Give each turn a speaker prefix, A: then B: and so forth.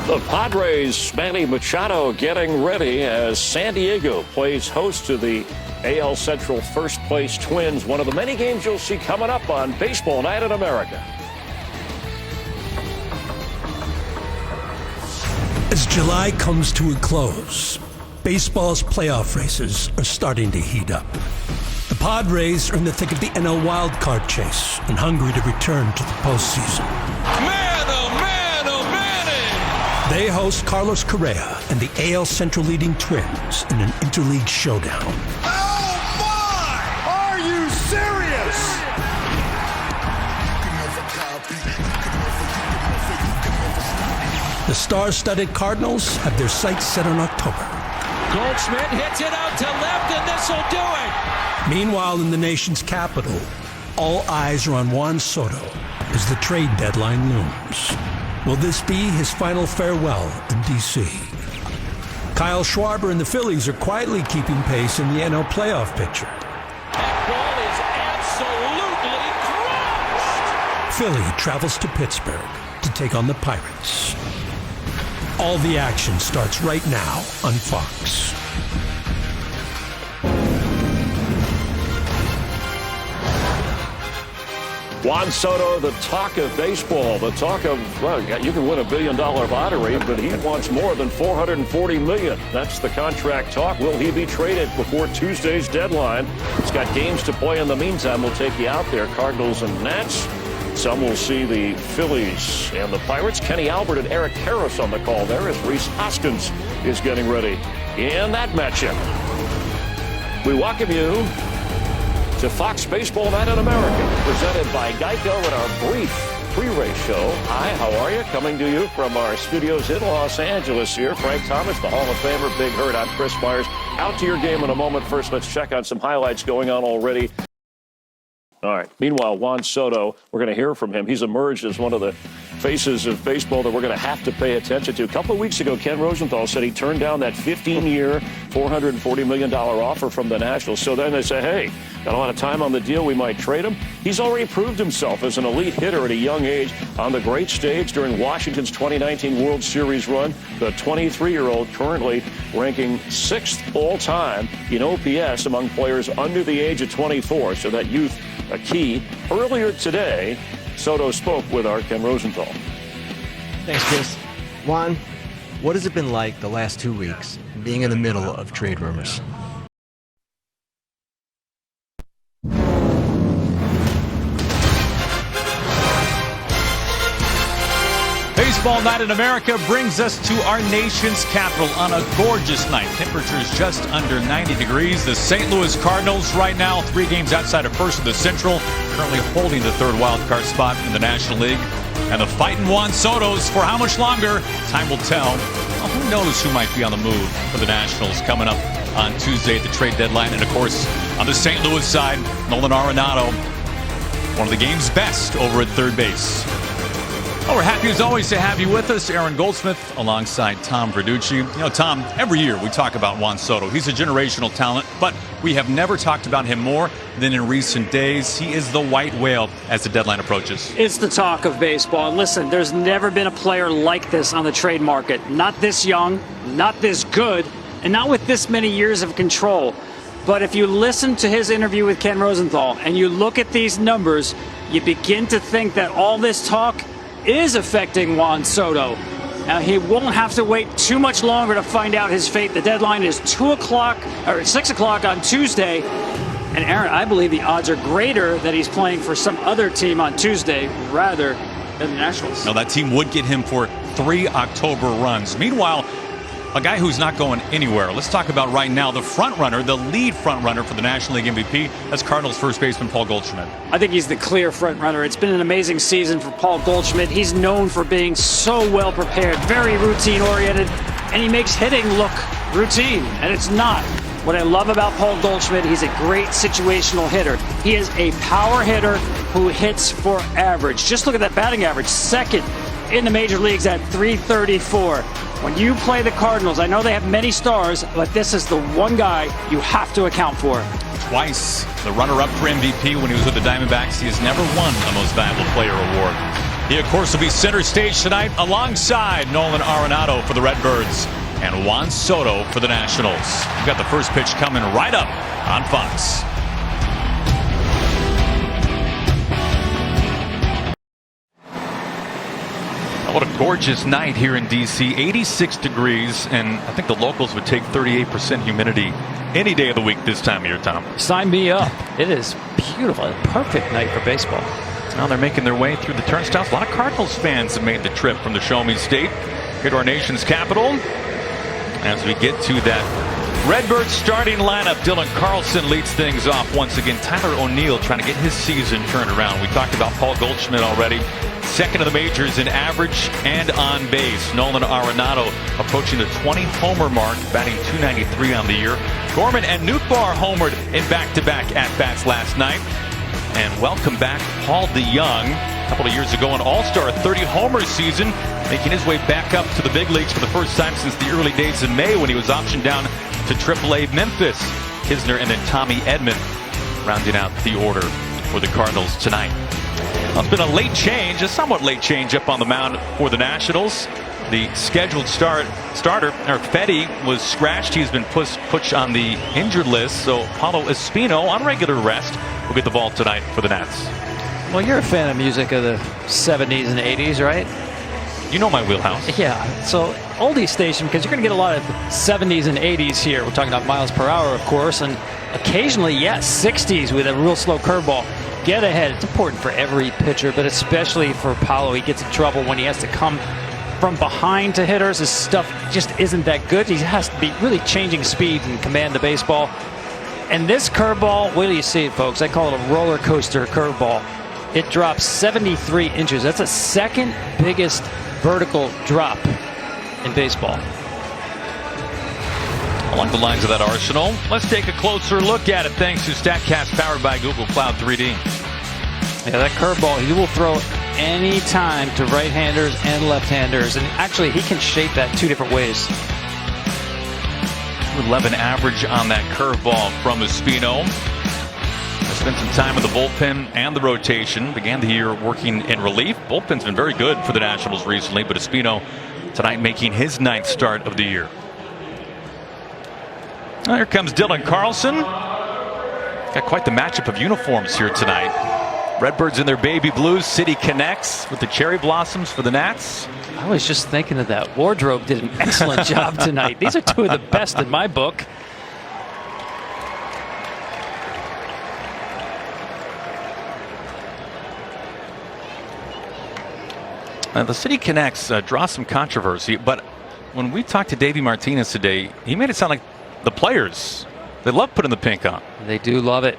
A: The Padres' Manny Machado getting ready as San Diego plays host to the AL Central first place Twins. One of the many games you'll see coming up on Baseball Night in America.
B: As July comes to a close, baseball's playoff races are starting to heat up. The Padres are in the thick of the NL wildcard chase and hungry to return to the postseason. They host Carlos Correa and the AL Central leading Twins in an interleague showdown.
C: Oh my! Are you serious?
B: The star-studded Cardinals have their sights set on October.
D: Goldschmidt hits it out to left, and this will do it.
B: Meanwhile, in the nation's capital, all eyes are on Juan Soto as the trade deadline looms. Will this be his final farewell in D.C.? Kyle Schwarber and the Phillies are quietly keeping pace in the NL playoff picture.
D: That ball is absolutely crushed.
B: Philly travels to Pittsburgh to take on the Pirates. All the action starts right now on Fox.
A: Juan Soto, the talk of baseball, the talk of, well, you can win $1 billion lottery, but he wants more than $440 million. That's the contract talk. Will he be traded before Tuesday's deadline? He's got games to play in the meantime. We'll take you out there, Cardinals and Nats. Some will see the Phillies and the Pirates. Kenny Albert and Eric Harris on the call there as Rhys Hoskins is getting ready in that matchup. We welcome you to Fox Baseball Night in America, presented by Geico in our brief pre-race show. Hi, how are you? Coming to you from our studios in Los Angeles here. Frank Thomas, the Hall of Famer, Big Hurt. I'm Chris Myers. Out to your game in a moment. First, let's check on some highlights going on already. All right. Meanwhile, Juan Soto, we're going to hear from him. He's emerged as one of the faces of baseball that we're going to have to pay attention to. A couple of weeks ago, Ken Rosenthal said he turned down that 15-year, $440 million offer from the Nationals. So then they say, hey, got a lot of time on the deal. We might trade him. He's already proved himself as an elite hitter at a young age on the great stage during Washington's 2019 World Series run. The 23-year-old currently ranking 6th all-time in OPS among players under the age of 24. So that youth, a key. Earlier today, Soto spoke with our Ken Rosenthal.
E: Thanks, Chris. Juan, what has it been like the last 2 weeks being in the middle of trade rumors?
D: Baseball Night in America brings us to our nation's capital on a gorgeous night. Temperatures just under 90 degrees. The St. Louis Cardinals right now 3 games outside of first of the Central, currently holding the 3rd wild card spot in the National League. And the fighting Juan Soto's for how much longer? Time will tell. Well, who knows who might be on the move for the Nationals coming up on Tuesday at the trade deadline. And of course, on the St. Louis side, Nolan Arenado, one of the game's best over at third base. Well, we're happy as always to have you with us. Aaron Goldsmith alongside Tom Verducci. You know, Tom, every year we talk about Juan Soto. He's a generational talent, but we have never talked about him more than in recent days. He is the white whale as the deadline approaches.
F: It's the talk of baseball. And listen, there's never been a player like this on the trade market. Not this young, not this good, and not with this many years of control. But if you listen to his interview with Ken Rosenthal and you look at these numbers, you begin to think that all this talk is affecting Juan Soto. Now, he won't have to wait too much longer to find out his fate. The deadline is 6 o'clock on Tuesday. And Aaron, I believe the odds are greater that he's playing for some other team on Tuesday rather than the Nationals.
D: Now, that team would get him for 3 October runs. Meanwhile, a guy who's not going anywhere. Let's talk about right now the front runner, the lead front runner for the National League MVP. That's Cardinals first baseman Paul Goldschmidt.
F: I think he's the clear front runner. It's been an amazing season for Paul Goldschmidt. He's known for being so well prepared, very routine oriented, and he makes hitting look routine, and it's not. What I love about Paul Goldschmidt, he's a great situational hitter. He is a power hitter who hits for average. Just look at that batting average, 2nd in the major leagues at .334. When you play the Cardinals, I know they have many stars, but this is the one guy you have to account for.
D: Twice the runner-up for MVP when he was with the Diamondbacks. He has never won the Most Valuable Player award. He, of course, will be center stage tonight alongside Nolan Arenado for the Redbirds and Juan Soto for the Nationals. We've got the first pitch coming right up on Fox. What a gorgeous night here in D.C. 86 degrees, and I think the locals would take 38% humidity any day of the week this time of year, Tom.
G: Sign me up. It is beautiful. Perfect night for baseball.
D: Now they're making their way through the turnstiles. A lot of Cardinals fans have made the trip from the Show Me State here to our nation's capital. As we get to that Redbirds starting lineup, Dylan Carlson leads things off once again. Tyler O'Neill trying to get his season turned around. We talked about Paul Goldschmidt already. Second of the majors in average and on base. Nolan Arenado approaching the 20 homer mark, batting .293 on the year. Gorman and Nootbaar homered in back-to-back at-bats last night. And welcome back Paul DeYoung. A couple of years ago, an all-star 30-homer season, making his way back up to the big leagues for the first time since the early days of May when he was optioned down to AAA Memphis. Kisner and then Tommy Edman rounding out the order for the Cardinals tonight. Well, it's been a late change, a somewhat late change up on the mound for the Nationals. The scheduled starter, Fetty, was scratched. He's been pushed on the injured list. So Paulo Espino on regular rest will get the ball tonight for the Nats.
G: Well, you're a fan of music of the 70s and 80s, right?
D: You know my wheelhouse.
G: Yeah. So oldie station, because you're going to get a lot of 70s and 80s here. We're talking about miles per hour, of course, and occasionally, yes, 60s with a real slow curveball. Get ahead. It's important for every pitcher, but especially for Paulo. He gets in trouble when he has to come from behind to hitters. His stuff just isn't that good. He has to be really changing speed and command the baseball. And this curveball, wait till you see it, folks. I call it a roller coaster curveball. It drops 73 inches. That's the second biggest vertical drop in baseball.
D: Along the lines of that arsenal, let's take a closer look at it thanks to StatCast powered by Google Cloud 3D.
G: Yeah, that curveball, he will throw any time to right-handers and left-handers. And actually, he can shape that two different ways.
D: 11 average on that curveball from Espino. Spent some time in the bullpen and the rotation. Began the year working in relief. Bullpen's been very good for the Nationals recently, but Espino tonight making his 9th start of the year. Well, here comes Dylan Carlson. Got quite the matchup of uniforms here tonight. Redbirds in their baby blues. City connects with the cherry blossoms for the Nats.
G: I was just thinking of that. Wardrobe did an excellent job tonight. These are two of the best in my book.
D: The City Connects draw some controversy, but when we talked to Davey Martinez today, he made it sound like the players, they love putting the pink on.
G: They do love it.